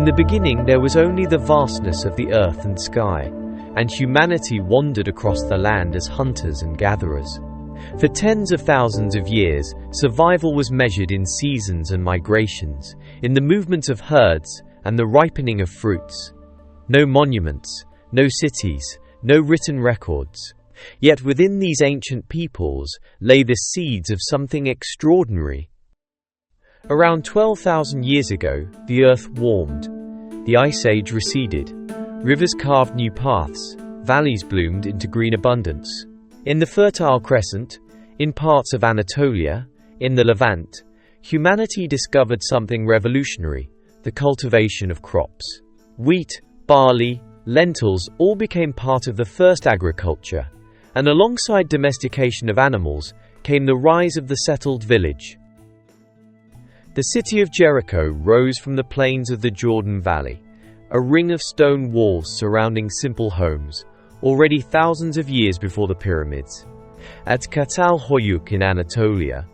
In the beginning there was only the vastness of the earth and sky, and humanity wandered across the land as hunters and gatherers. For tens of thousands of years, survival was measured in seasons and migrations, in the movement of herds and the ripening of fruits. No monuments, no cities, no written records. Yet within these ancient peoples lay the seeds of something extraordinary. Around 12,000 years ago, the earth warmed. The ice age receded. Rivers carved new paths. Valleys bloomed into green abundance. In the fertile Crescent, in parts of Anatolia, in the Levant, humanity discovered something revolutionary: the cultivation of crops. Wheat, barley, lentils all became part of the first agriculture, and alongside domestication of animals came the rise of the settled village. The city of Jericho rose from the plains of the Jordan Valley, a ring of stone walls surrounding simple homes, already thousands of years before the pyramids. At Çatalhöyük in Anatolia,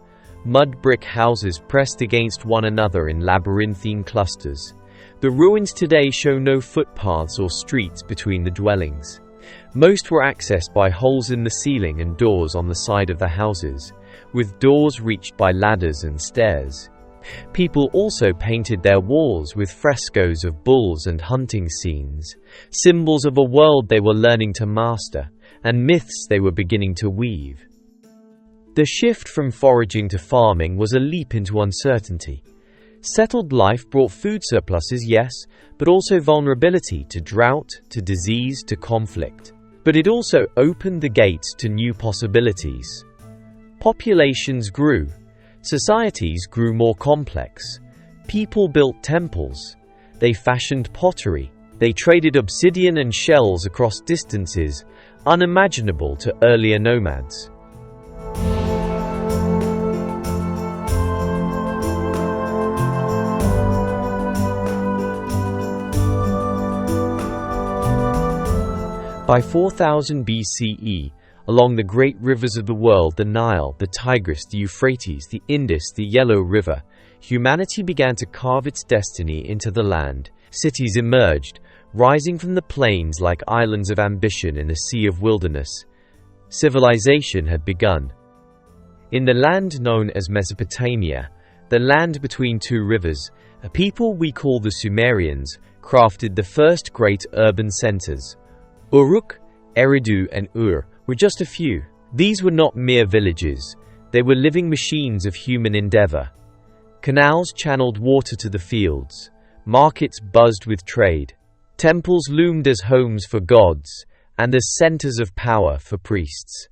mud brick houses pressed against one another in labyrinthine clusters. The ruins today show no footpaths or streets between the dwellings. Most were accessed by holes in the ceiling and doors on the side of the houses, with doors reached by ladders and stairs. People also painted their walls with frescoes of bulls and hunting scenes, symbols of a world they were learning to master, and myths they were beginning to weave. The shift from foraging to farming was a leap into uncertainty. Settled life brought food surpluses, yes, but also vulnerability to drought, to disease, to conflict. But it also opened the gates to new possibilities. Populations grew. Societies grew more complex. People built temples. They fashioned pottery. They traded obsidian and shells across distances unimaginable to earlier nomads. By 4000 BCE, along the great rivers of the world, the Nile, the Tigris, the Euphrates, the Indus, the Yellow River, humanity began to carve its destiny into the land. Cities emerged, rising from the plains like islands of ambition in a sea of wilderness. Civilization had begun. In the land known as Mesopotamia, the land between two rivers, a people we call the Sumerians crafted the first great urban centers. Uruk, Eridu, and Ur were just a few. These were not mere villages. They were living machines of human endeavor. Canals channeled water to the fields. Markets buzzed with trade. Temples loomed as homes for gods and as centers of power for priests.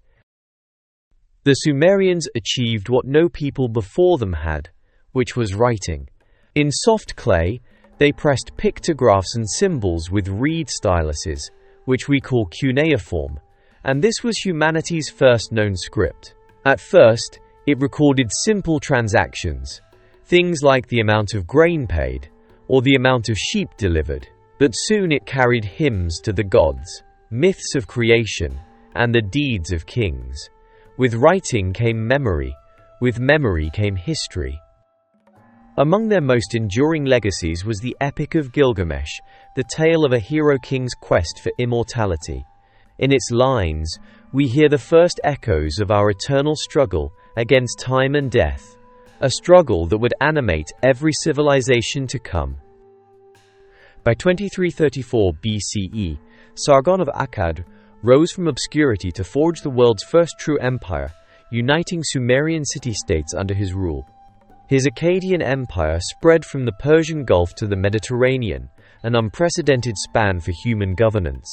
The Sumerians achieved what no people before them had, which was writing. In soft clay, they pressed pictographs and symbols with reed styluses, which we call cuneiform, and this was humanity's first known script. At first, it recorded simple transactions, things like the amount of grain paid or the amount of sheep delivered, but soon it carried hymns to the gods, myths of creation, and the deeds of kings. With writing came memory, with memory came history. Among their most enduring legacies was the Epic of Gilgamesh, the tale of a hero king's quest for immortality. In its lines, we hear the first echoes of our eternal struggle against time and death, a struggle that would animate every civilization to come. By 2334 BCE, Sargon of Akkad rose from obscurity to forge the world's first true empire, uniting Sumerian city-states under his rule. His Akkadian empire spread from the Persian Gulf to the Mediterranean, an unprecedented span for human governance.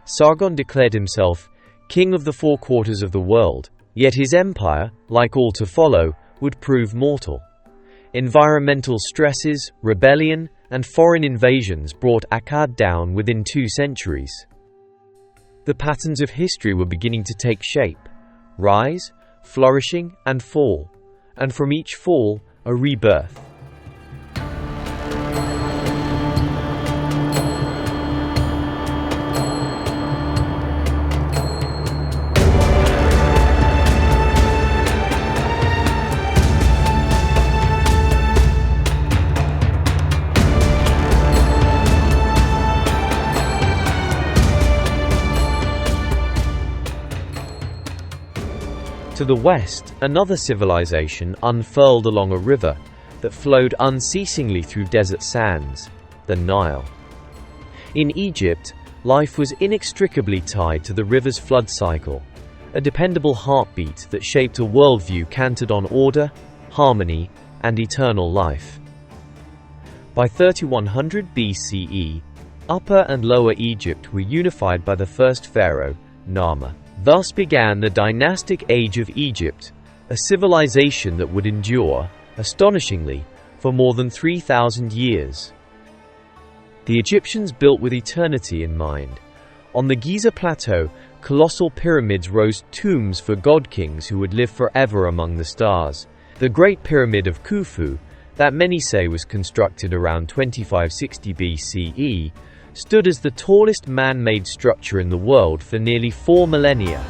Sargon declared himself king of the four quarters of the world, yet his empire, like all to follow, would prove mortal. Environmental stresses, rebellion, and foreign invasions brought Akkad down within 2 centuries. The patterns of history were beginning to take shape: rise, flourishing, and fall, and from each fall, a rebirth. To the west, another civilization unfurled along a river that flowed unceasingly through desert sands, the Nile. In Egypt, life was inextricably tied to the river's flood cycle, a dependable heartbeat that shaped a worldview cantered on order, harmony, and eternal life. By 3100 BCE, Upper and Lower Egypt were unified by the first pharaoh, Narmer. Thus began the dynastic age of Egypt, a civilization that would endure, astonishingly, for more than 3,000 years. The Egyptians built with eternity in mind. On the Giza Plateau, colossal pyramids rose tombs for god-kings who would live forever among the stars. The Great Pyramid of Khufu, that many say was constructed around 2560 BCE, stood as the tallest man-made structure in the world for nearly 4 millennia.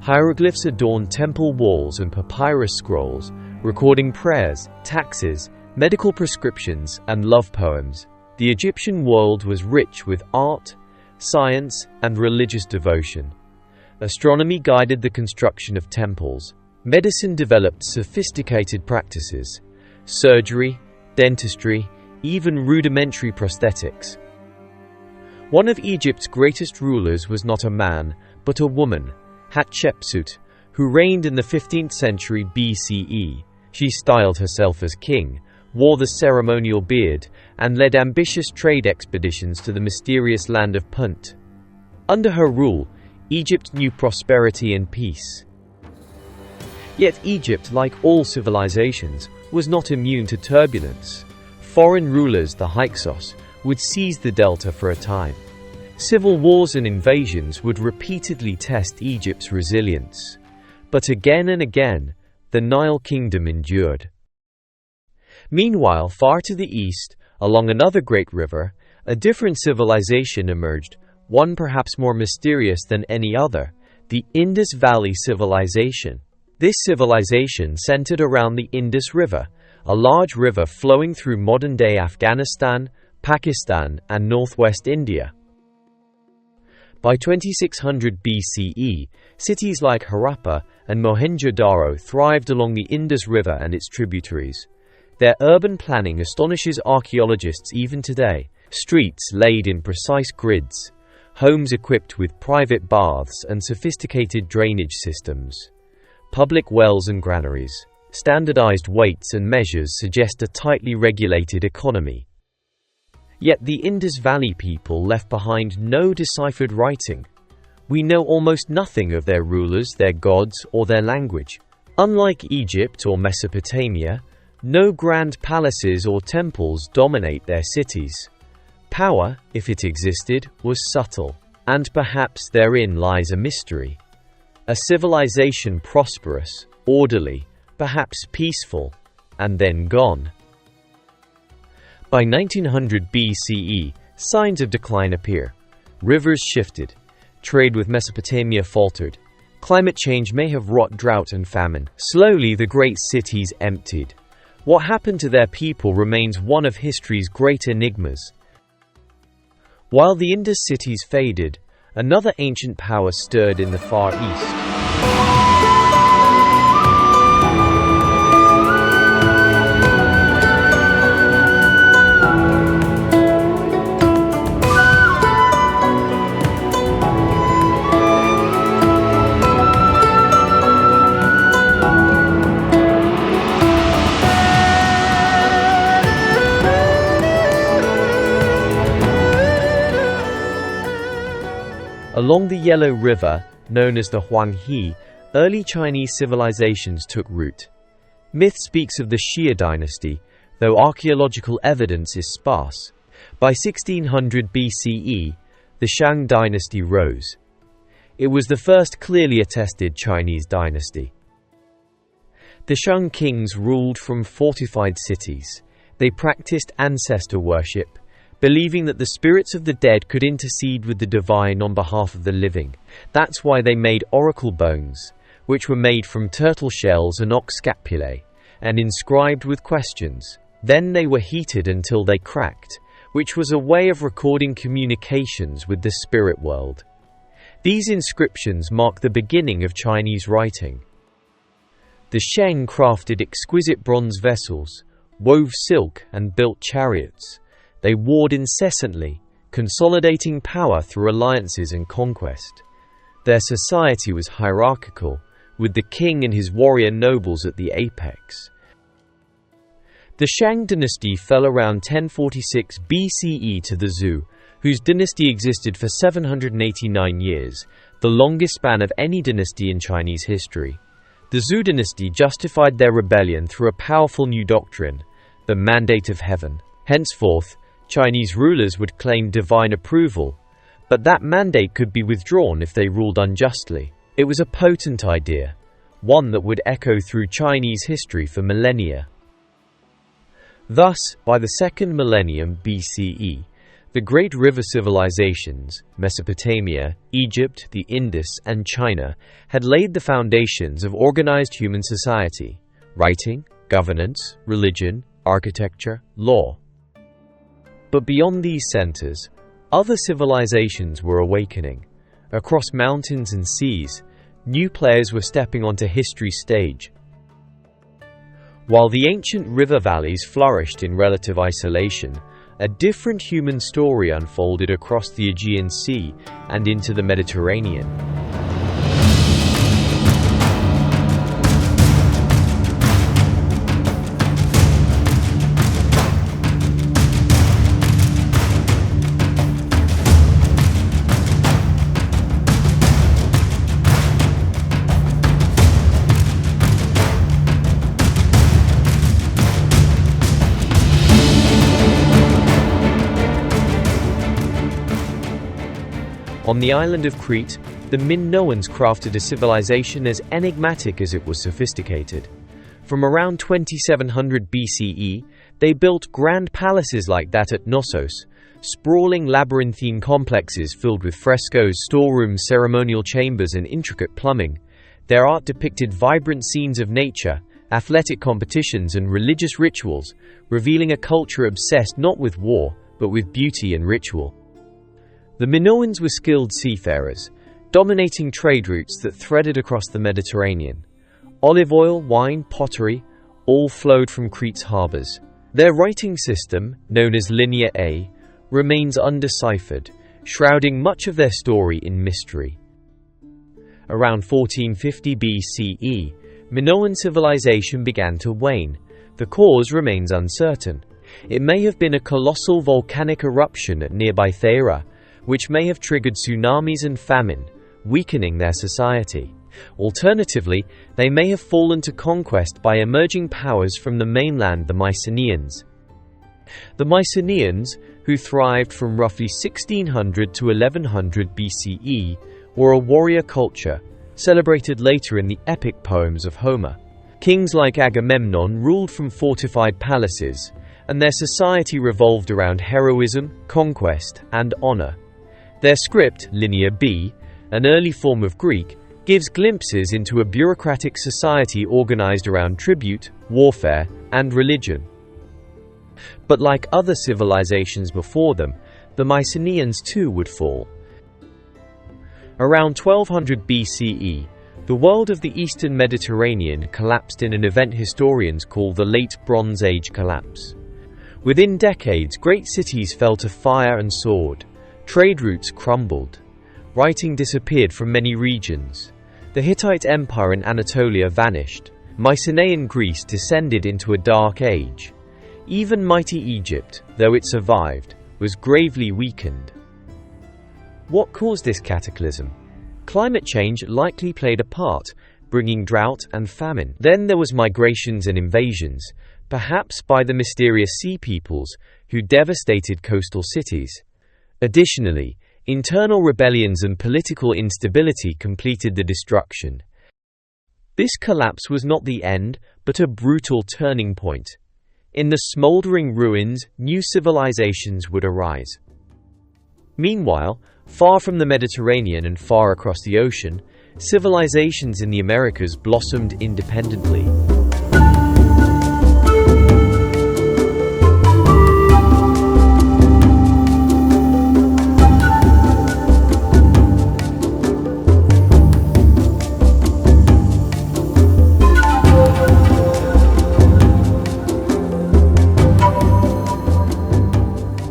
Hieroglyphs adorned temple walls and papyrus scrolls, recording prayers, taxes, medical prescriptions, and love poems. The Egyptian world was rich with art, science, and religious devotion. Astronomy guided the construction of temples. Medicine developed sophisticated practices, surgery, dentistry, even rudimentary prosthetics. One of Egypt's greatest rulers was not a man, but a woman, Hatshepsut, who reigned in the 15th century BCE. She styled herself as king, wore the ceremonial beard, and led ambitious trade expeditions to the mysterious land of Punt. Under her rule, Egypt knew prosperity and peace. Yet Egypt, like all civilizations, was not immune to turbulence. Foreign rulers, the Hyksos, would seize the delta for a time. Civil wars and invasions would repeatedly test Egypt's resilience. But again and again, the Nile kingdom endured. Meanwhile, far to the east, along another great river, a different civilization emerged, one perhaps more mysterious than any other, the Indus Valley civilization. This civilization centered around the Indus River, a large river flowing through modern-day Afghanistan, Pakistan, and northwest India. By 2600 BCE, cities like Harappa and Mohenjo-Daro thrived along the Indus River and its tributaries. Their urban planning astonishes archaeologists even today. Streets laid in precise grids, homes equipped with private baths and sophisticated drainage systems, public wells and granaries. Standardized weights and measures suggest a tightly regulated economy. Yet the Indus Valley people left behind no deciphered writing. We know almost nothing of their rulers, their gods, or their language. Unlike Egypt or Mesopotamia, no grand palaces or temples dominate their cities. Power, if it existed, was subtle, and perhaps therein lies a mystery. A civilization prosperous, orderly, perhaps peaceful, and then gone. By 1900 BCE, signs of decline appear. Rivers shifted. Trade with Mesopotamia faltered. Climate change may have wrought drought and famine. Slowly, the great cities emptied. What happened to their people remains one of history's great enigmas. While the Indus cities faded, another ancient power stirred in the Far East. Along the Yellow River, known as the Huanghe, early Chinese civilizations took root. Myth speaks of the Xia dynasty, though archaeological evidence is sparse. By 1600 BCE, the Shang dynasty rose. It was the first clearly attested Chinese dynasty. The Shang kings ruled from fortified cities. They practiced ancestor worship, believing that the spirits of the dead could intercede with the divine on behalf of the living. That's why they made oracle bones, which were made from turtle shells and ox scapulae, and inscribed with questions. Then they were heated until they cracked, which was a way of recording communications with the spirit world. These inscriptions mark the beginning of Chinese writing. The Shang crafted exquisite bronze vessels, wove silk, and built chariots. They warred incessantly, consolidating power through alliances and conquest. Their society was hierarchical, with the king and his warrior nobles at the apex. The Shang dynasty fell around 1046 BCE to the Zhou, whose dynasty existed for 789 years, the longest span of any dynasty in Chinese history. The Zhou dynasty justified their rebellion through a powerful new doctrine, the mandate of heaven. Henceforth, Chinese rulers would claim divine approval, but that mandate could be withdrawn if they ruled unjustly. It was a potent idea, one that would echo through Chinese history for millennia. Thus, by the second millennium BCE, the great river civilizations, Mesopotamia, Egypt, the Indus, and China, had laid the foundations of organized human society: writing, governance, religion, architecture, law. But beyond these centers, other civilizations were awakening. Across mountains and seas, new players were stepping onto history's stage. While the ancient river valleys flourished in relative isolation, a different human story unfolded across the Aegean Sea and into the Mediterranean. On the island of Crete, the Minoans crafted a civilization as enigmatic as it was sophisticated. From around 2700 BCE, they built grand palaces like that at Knossos, sprawling labyrinthine complexes filled with frescoes, storerooms, ceremonial chambers, and intricate plumbing. Their art depicted vibrant scenes of nature, athletic competitions, and religious rituals, revealing a culture obsessed not with war, but with beauty and ritual. The Minoans were skilled seafarers, dominating trade routes that threaded across the Mediterranean. Olive oil, wine, pottery, all flowed from Crete's harbors. Their writing system, known as Linear A, remains undeciphered, shrouding much of their story in mystery. Around 1450 BCE, Minoan civilization began to wane. The cause remains uncertain. It may have been a colossal volcanic eruption at nearby Thera, which may have triggered tsunamis and famine, weakening their society. Alternatively, they may have fallen to conquest by emerging powers from the mainland, the Mycenaeans. The Mycenaeans, who thrived from roughly 1600 to 1100 BCE, were a warrior culture, celebrated later in the epic poems of Homer. Kings like Agamemnon ruled from fortified palaces, and their society revolved around heroism, conquest, and honor. Their script, Linear B, an early form of Greek, gives glimpses into a bureaucratic society organized around tribute, warfare, and religion. But like other civilizations before them, the Mycenaeans too would fall. Around 1200 BCE, the world of the Eastern Mediterranean collapsed in an event historians call the Late Bronze Age collapse. Within decades, great cities fell to fire and sword. Trade routes crumbled. Writing disappeared from many regions. The Hittite Empire in Anatolia vanished. Mycenaean Greece descended into a dark age. Even mighty Egypt, though it survived, was gravely weakened. What caused this cataclysm? Climate change likely played a part, bringing drought and famine. Then there was migrations and invasions, perhaps by the mysterious sea peoples who devastated coastal cities. Additionally, internal rebellions and political instability completed the destruction. This collapse was not the end, but a brutal turning point. In the smoldering ruins, new civilizations would arise. Meanwhile, far from the Mediterranean and far across the ocean, civilizations in the Americas blossomed independently.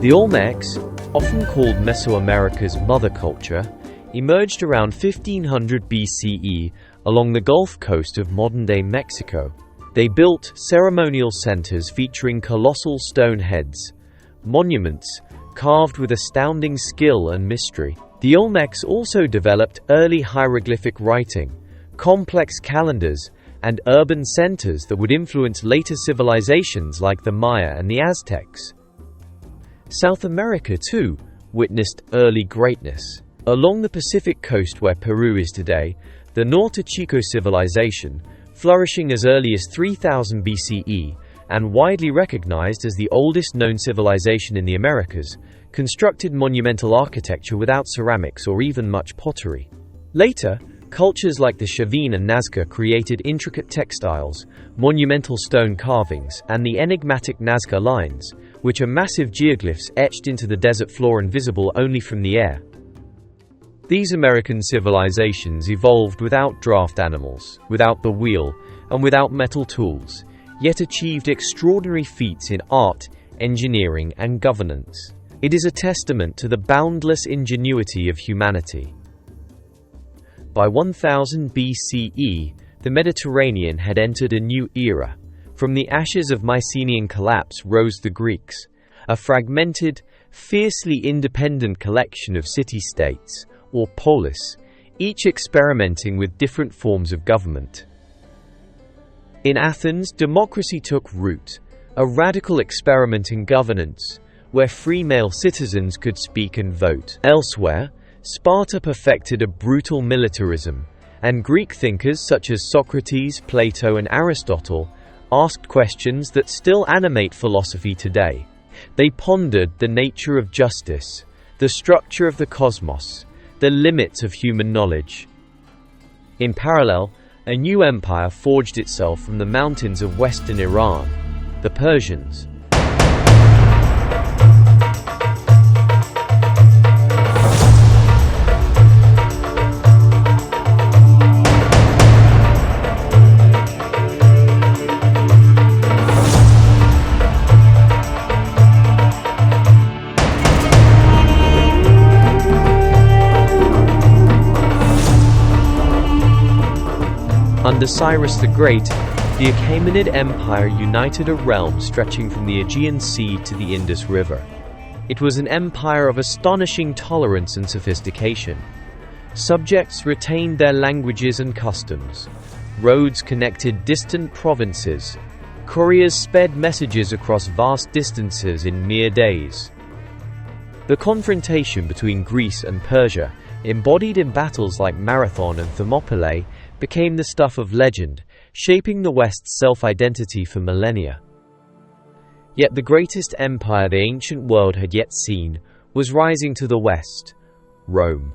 The Olmecs, often called Mesoamerica's mother culture, emerged around 1500 BCE along the Gulf Coast of modern-day Mexico. They built ceremonial centers featuring colossal stone heads, monuments carved with astounding skill and mystery. The Olmecs also developed early hieroglyphic writing, complex calendars, and urban centers that would influence later civilizations like the Maya and the Aztecs. South America, too, witnessed early greatness. Along the Pacific coast where Peru is today, the Norte Chico civilization, flourishing as early as 3000 BCE and widely recognized as the oldest known civilization in the Americas, constructed monumental architecture without ceramics or even much pottery. Later, cultures like the Chavín and Nazca created intricate textiles, monumental stone carvings, and the enigmatic Nazca lines, which are massive geoglyphs etched into the desert floor and visible only from the air. These American civilizations evolved without draft animals, without the wheel, and without metal tools, yet achieved extraordinary feats in art, engineering, and governance. It is a testament to the boundless ingenuity of humanity. By 1000 BCE, the Mediterranean had entered a new era. From the ashes of Mycenaean collapse rose the Greeks, a fragmented, fiercely independent collection of city-states, or polis, each experimenting with different forms of government. In Athens, democracy took root, a radical experiment in governance, where free male citizens could speak and vote. Elsewhere, Sparta perfected a brutal militarism, and Greek thinkers such as Socrates, Plato, and Aristotle asked questions that still animate philosophy today. They pondered the nature of justice, the structure of the cosmos, the limits of human knowledge. In parallel, a new empire forged itself from the mountains of western Iran, the Persians. Under Cyrus the Great, the Achaemenid Empire united a realm stretching from the Aegean Sea to the Indus River. It was an empire of astonishing tolerance and sophistication. Subjects retained their languages and customs. Roads connected distant provinces. Couriers sped messages across vast distances in mere days. The confrontation between Greece and Persia, embodied in battles like Marathon and Thermopylae, became the stuff of legend, shaping the West's self-identity for millennia. Yet the greatest empire the ancient world had yet seen was rising to the west, Rome.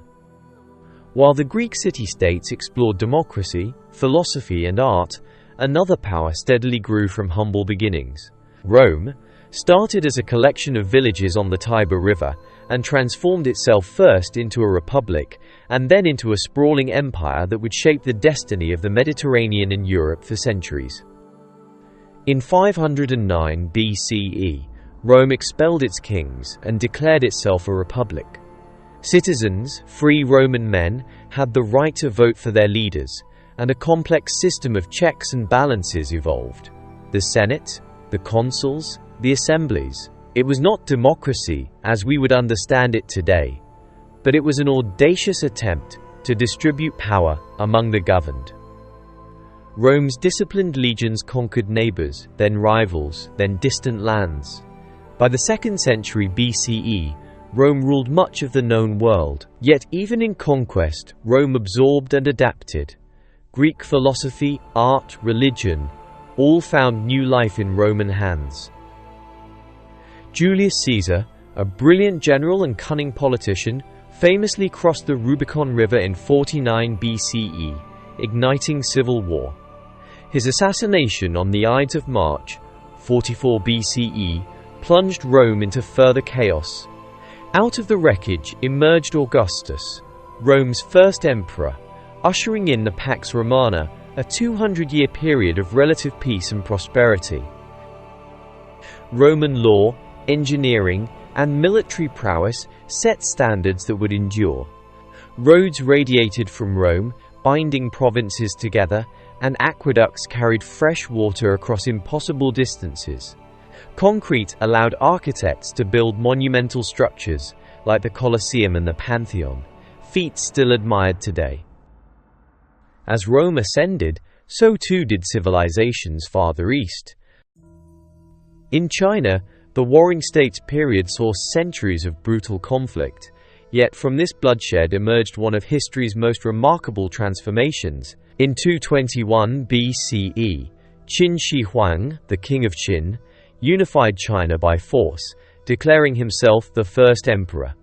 While the Greek city-states explored democracy, philosophy, and art, another power steadily grew from humble beginnings. Rome started as a collection of villages on the Tiber River and transformed itself first into a republic and then into a sprawling empire that would shape the destiny of the Mediterranean and Europe for centuries. In 509 BCE, Rome expelled its kings and declared itself a republic. Citizens, free Roman men, had the right to vote for their leaders, and a complex system of checks and balances evolved. The Senate, the consuls, the assemblies. It was not democracy as we would understand it today, but it was an audacious attempt to distribute power among the governed. Rome's disciplined legions conquered neighbors, then rivals, then distant lands. By the 2nd century BCE, Rome ruled much of the known world. Yet even in conquest, Rome absorbed and adapted. Greek philosophy, art, religion, all found new life in Roman hands. Julius Caesar, a brilliant general and cunning politician, famously crossed the Rubicon River in 49 BCE, igniting civil war. His assassination on the Ides of March, 44 BCE, plunged Rome into further chaos. Out of the wreckage emerged Augustus, Rome's first emperor, ushering in the Pax Romana, a 200-year period of relative peace and prosperity. Roman law, engineering, and military prowess set standards that would endure. Roads radiated from Rome, binding provinces together, and aqueducts carried fresh water across impossible distances. Concrete allowed architects to build monumental structures, like the Colosseum and the Pantheon, feats still admired today. As Rome ascended, so too did civilizations farther east. In China, the Warring States period saw centuries of brutal conflict, yet from this bloodshed emerged one of history's most remarkable transformations. In 221 BCE, Qin Shi Huang, the king of Qin, unified China by force, declaring himself the first emperor.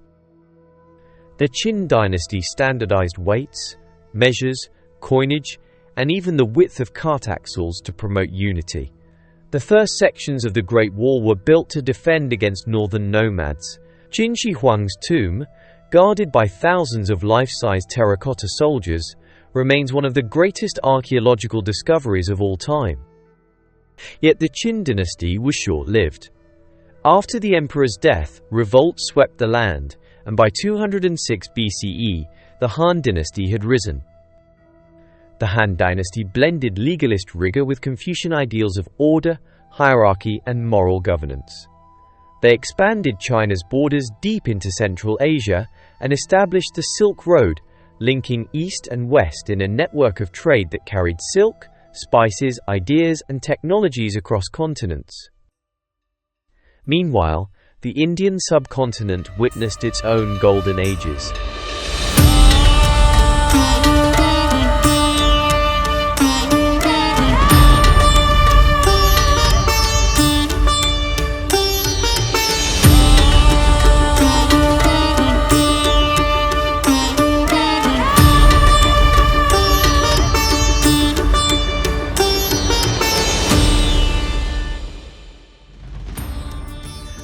The Qin dynasty standardized weights, measures, coinage, and even the width of cart axles to promote unity. The first sections of the Great Wall were built to defend against northern nomads. Qin Shi Huang's tomb, guarded by thousands of life-size terracotta soldiers, remains one of the greatest archaeological discoveries of all time. Yet the Qin dynasty was short-lived. After the emperor's death, revolt swept the land, and by 206 BCE, the Han dynasty had risen. The Han dynasty blended legalist rigor with Confucian ideals of order, hierarchy, and moral governance. They expanded China's borders deep into Central Asia and established the Silk Road, linking east and west in a network of trade that carried silk, spices, ideas, and technologies across continents. Meanwhile, the Indian subcontinent witnessed its own golden ages.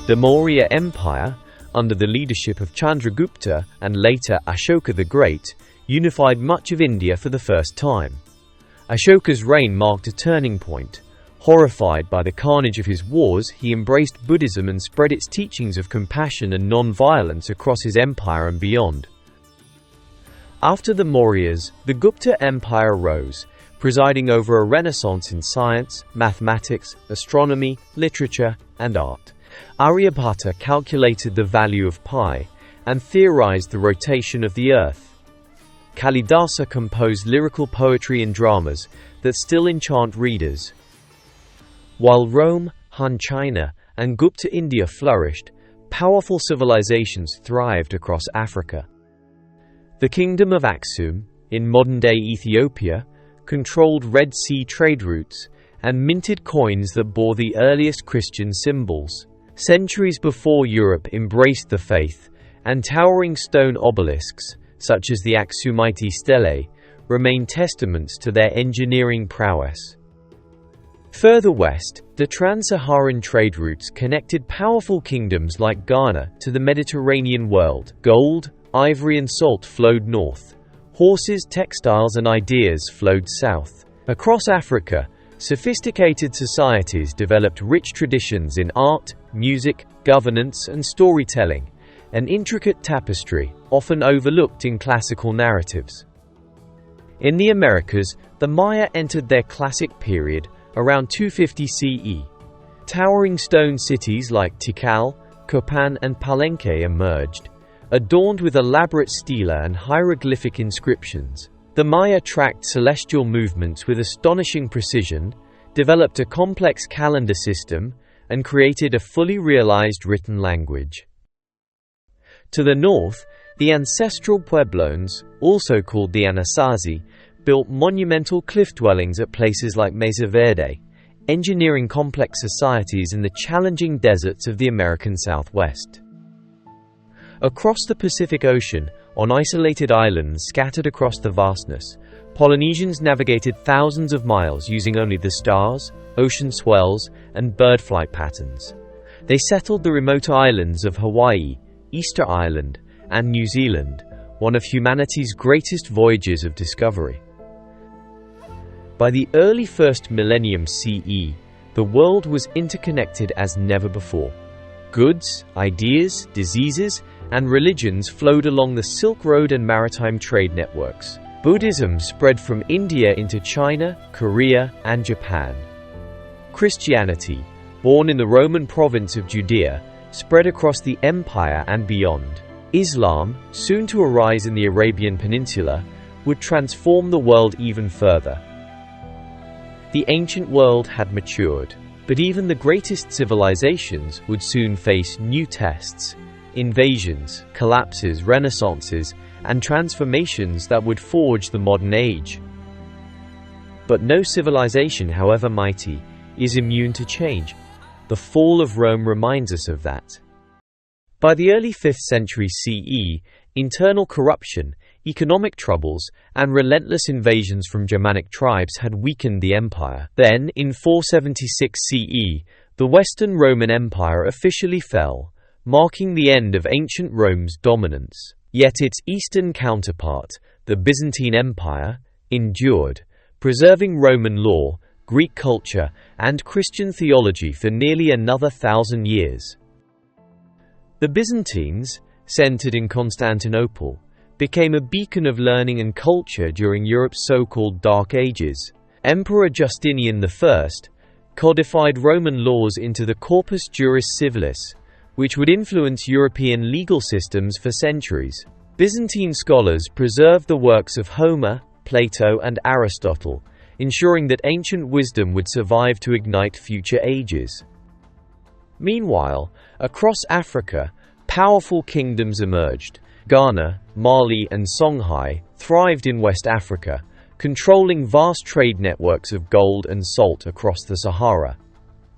The Maurya Empire, under the leadership of Chandragupta and later Ashoka the Great, unified much of India for the first time. Ashoka's reign marked a turning point. Horrified by the carnage of his wars, he embraced Buddhism and spread its teachings of compassion and non-violence across his empire and beyond. After the Mauryas, the Gupta Empire rose, presiding over a renaissance in science, mathematics, astronomy, literature, and art. Aryabhata calculated the value of pi and theorized the rotation of the earth. Kalidasa composed lyrical poetry and dramas that still enchant readers. While Rome, Han China, and Gupta India flourished, powerful civilizations thrived across Africa. The kingdom of Aksum, in modern-day Ethiopia, controlled Red Sea trade routes and minted coins that bore the earliest Christian symbols. Centuries before Europe embraced the faith, and towering stone obelisks, such as the Aksumite stelae, remain testaments to their engineering prowess. Further west, the trans-Saharan trade routes connected powerful kingdoms like Ghana to the Mediterranean world. Gold, ivory and salt flowed north. Horses, textiles and ideas flowed south. Across Africa, sophisticated societies developed rich traditions in art, music, governance, and storytelling, an intricate tapestry often overlooked in classical narratives. In the Americas, the Maya entered their classic period around 250 CE. Towering stone cities like Tikal, Copan, and Palenque emerged, adorned with elaborate stela and hieroglyphic inscriptions. The Maya tracked celestial movements with astonishing precision, developed a complex calendar system, and created a fully realized written language. To the north, the ancestral Pueblones, also called the Anasazi, built monumental cliff dwellings at places like Mesa Verde, engineering complex societies in the challenging deserts of the American Southwest. Across the Pacific Ocean, on isolated islands scattered across the vastness, Polynesians navigated thousands of miles using only the stars, ocean swells, and bird flight patterns. They settled the remote islands of Hawaii, Easter Island, and New Zealand, one of humanity's greatest voyages of discovery. By the early first millennium CE, the world was interconnected as never before. Goods, ideas, diseases, and religions flowed along the Silk Road and maritime trade networks. Buddhism spread from India into China, Korea, and Japan. Christianity, born in the Roman province of Judea, spread across the empire and beyond. Islam, soon to arise in the Arabian Peninsula, would transform the world even further. The ancient world had matured, but even the greatest civilizations would soon face new tests, invasions, collapses, renaissances, and transformations that would forge the modern age. But no civilization, however mighty, is immune to change. The fall of Rome reminds us of that. By the early 5th century CE, internal corruption, economic troubles, and relentless invasions from Germanic tribes had weakened the empire. Then, in 476 CE, the Western Roman Empire officially fell, marking the end of ancient Rome's dominance. Yet its eastern counterpart, the Byzantine Empire, endured, preserving Roman law, Greek culture, and Christian theology for nearly another 1,000 years. The Byzantines, centered in Constantinople, became a beacon of learning and culture during Europe's so-called Dark Ages. Emperor Justinian I codified Roman laws into the Corpus Juris Civilis, which would influence European legal systems for centuries. Byzantine scholars preserved the works of Homer, Plato, and Aristotle, ensuring that ancient wisdom would survive to ignite future ages. Meanwhile, across Africa, powerful kingdoms emerged. Ghana, Mali, and Songhai thrived in West Africa, controlling vast trade networks of gold and salt across the Sahara.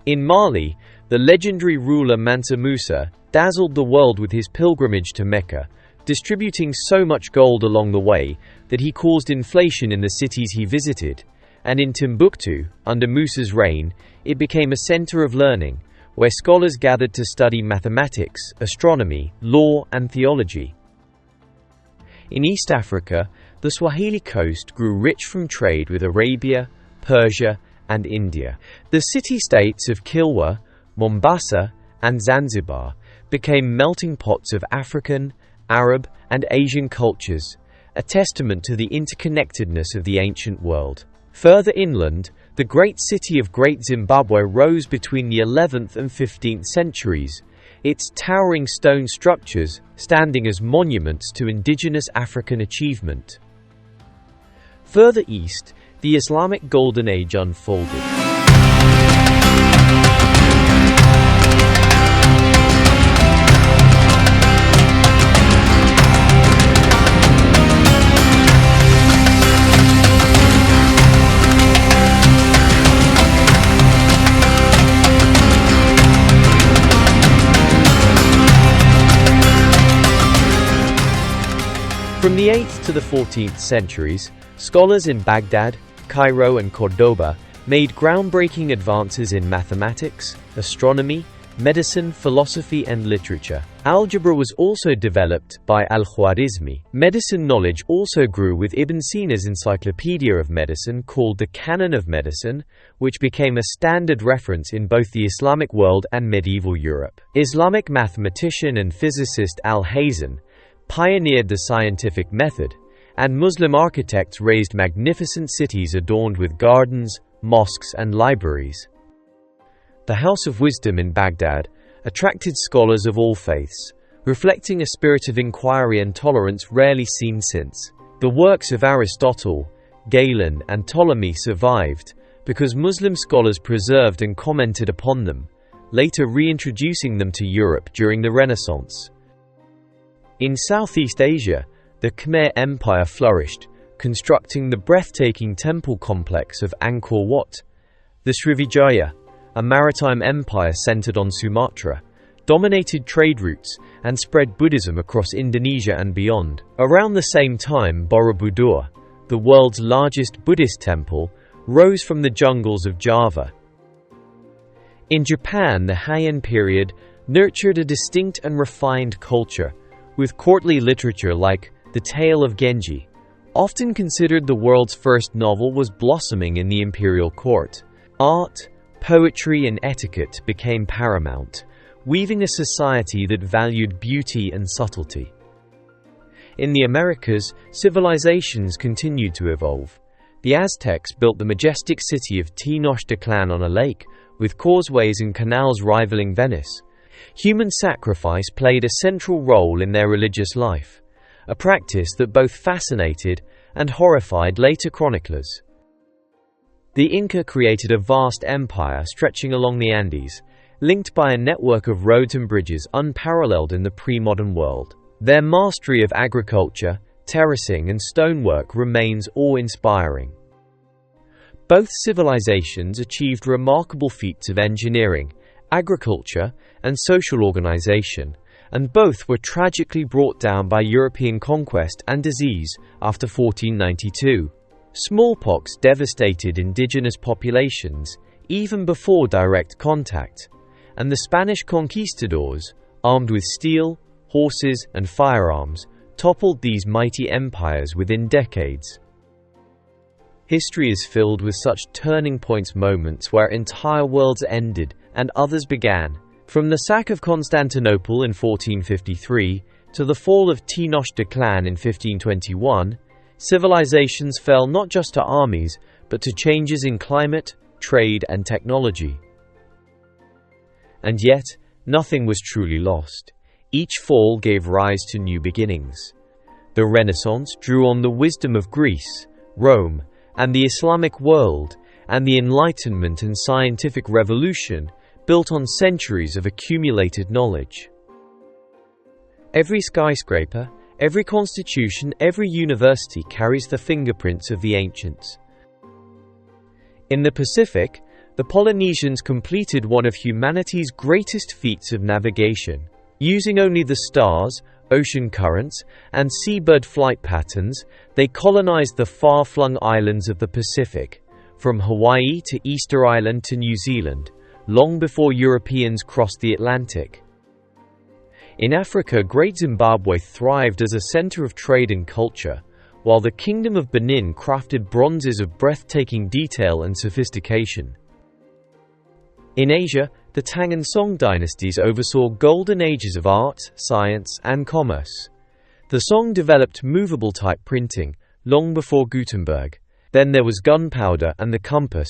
In Mali, the legendary ruler Mansa Musa dazzled the world with his pilgrimage to Mecca, distributing so much gold along the way that he caused inflation in the cities he visited. And in Timbuktu, under Musa's reign, it became a center of learning, where scholars gathered to study mathematics, astronomy, law, and theology. In East Africa, the Swahili coast grew rich from trade with Arabia, Persia, and India. The city-states of Kilwa, Mombasa, and Zanzibar became melting pots of African, Arab, and Asian cultures, a testament to the interconnectedness of the ancient world. Further inland, the great city of Great Zimbabwe rose between the 11th and 15th centuries, its towering stone structures standing as monuments to indigenous African achievement. Further east, the Islamic Golden Age unfolded. From the 8th to the 14th centuries, scholars in Baghdad, Cairo, and Cordoba made groundbreaking advances in mathematics, astronomy, medicine, philosophy, and literature. Algebra was also developed by al-Khwarizmi. Medicine knowledge also grew with Ibn Sina's Encyclopedia of Medicine called the Canon of Medicine, which became a standard reference in both the Islamic world and medieval Europe. Islamic mathematician and physicist al-Hazan pioneered the scientific method, and Muslim architects raised magnificent cities adorned with gardens, mosques, and libraries. The House of Wisdom in Baghdad attracted scholars of all faiths, reflecting a spirit of inquiry and tolerance rarely seen since. The works of Aristotle, Galen, and Ptolemy survived because Muslim scholars preserved and commented upon them, later reintroducing them to Europe during the Renaissance. In Southeast Asia, the Khmer Empire flourished, constructing the breathtaking temple complex of Angkor Wat. The Srivijaya, a maritime empire centered on Sumatra, dominated trade routes and spread Buddhism across Indonesia and beyond. Around the same time, Borobudur, the world's largest Buddhist temple, rose from the jungles of Java. In Japan, the Heian period nurtured a distinct and refined culture, with courtly literature like The Tale of Genji, often considered the world's first novel, was blossoming in the imperial court. Art, poetry, and etiquette became paramount, weaving a society that valued beauty and subtlety. In the Americas, civilizations continued to evolve. The Aztecs built the majestic city of Tenochtitlan on a lake, with causeways and canals rivaling Venice. Human sacrifice played a central role in their religious life, a practice that both fascinated and horrified later chroniclers. The Inca created a vast empire stretching along the Andes, linked by a network of roads and bridges unparalleled in the pre-modern world. Their mastery of agriculture, terracing, and stonework remains awe-inspiring. Both civilizations achieved remarkable feats of engineering, agriculture, and social organization, and both were tragically brought down by European conquest and disease after 1492. Smallpox devastated indigenous populations even before direct contact, and the Spanish conquistadors, armed with steel, horses, and firearms, toppled these mighty empires within decades. History is filled with such turning points, moments where entire worlds ended and others began. From the sack of Constantinople in 1453 to the fall of Tenochtitlan in 1521, civilizations fell not just to armies, but to changes in climate, trade, and technology. And yet, nothing was truly lost. Each fall gave rise to new beginnings. The Renaissance drew on the wisdom of Greece, Rome, and the Islamic world, and the Enlightenment and scientific revolution built on centuries of accumulated knowledge. Every skyscraper, every constitution, every university carries the fingerprints of the ancients. In the Pacific, the Polynesians completed one of humanity's greatest feats of navigation. Using only the stars, ocean currents, and seabird flight patterns, they colonized the far-flung islands of the Pacific, from Hawaii to Easter Island to New Zealand, long before Europeans crossed the Atlantic. In Africa, Great Zimbabwe thrived as a center of trade and culture, while the Kingdom of Benin crafted bronzes of breathtaking detail and sophistication. In Asia, the Tang and Song dynasties oversaw golden ages of art, science, and commerce. The Song developed movable type printing long before Gutenberg. Then there was gunpowder and the compass,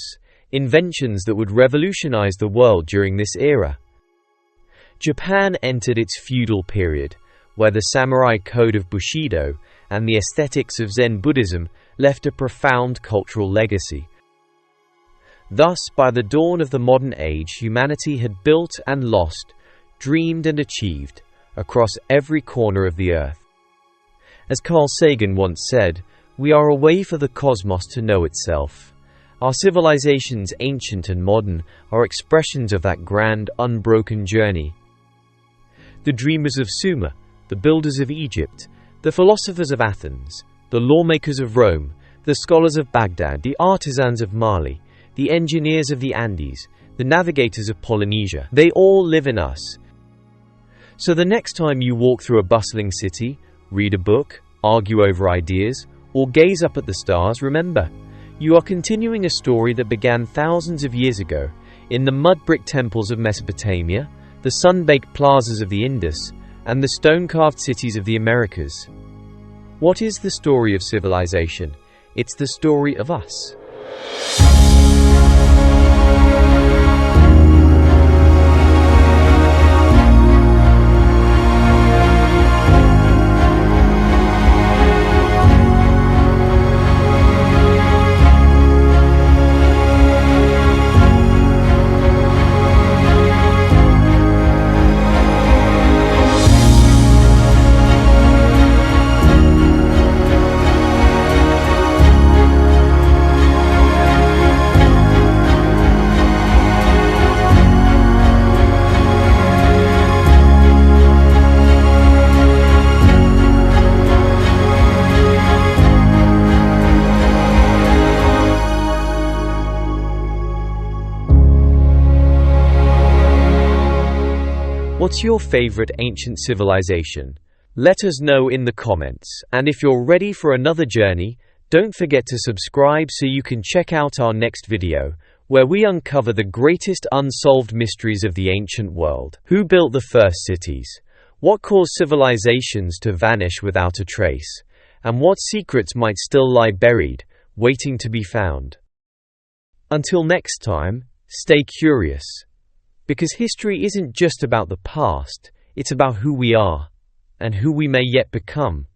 inventions that would revolutionize the world during this era. Japan entered its feudal period, where the samurai code of Bushido and the aesthetics of Zen Buddhism left a profound cultural legacy. Thus, by the dawn of the modern age, humanity had built and lost, dreamed and achieved, across every corner of the earth. As Carl Sagan once said, "We are a way for the cosmos to know itself." Our civilizations, ancient and modern, are expressions of that grand, unbroken journey. The dreamers of Sumer, the builders of Egypt, the philosophers of Athens, the lawmakers of Rome, the scholars of Baghdad, the artisans of Mali, the engineers of the Andes, the navigators of Polynesia, they all live in us. So the next time you walk through a bustling city, read a book, argue over ideas, or gaze up at the stars, remember, you are continuing a story that began thousands of years ago in the mud-brick temples of Mesopotamia, the sun-baked plazas of the Indus, and the stone-carved cities of the Americas. What is the story of civilization? It's the story of us. What's your favorite ancient civilization? Let us know in the comments, and if you're ready for another journey, don't forget to subscribe so you can check out our next video, where we uncover the greatest unsolved mysteries of the ancient world. Who built the first cities? What caused civilizations to vanish without a trace? And what secrets might still lie buried, waiting to be found? Until next time, stay curious. Because history isn't just about the past, it's about who we are, and who we may yet become.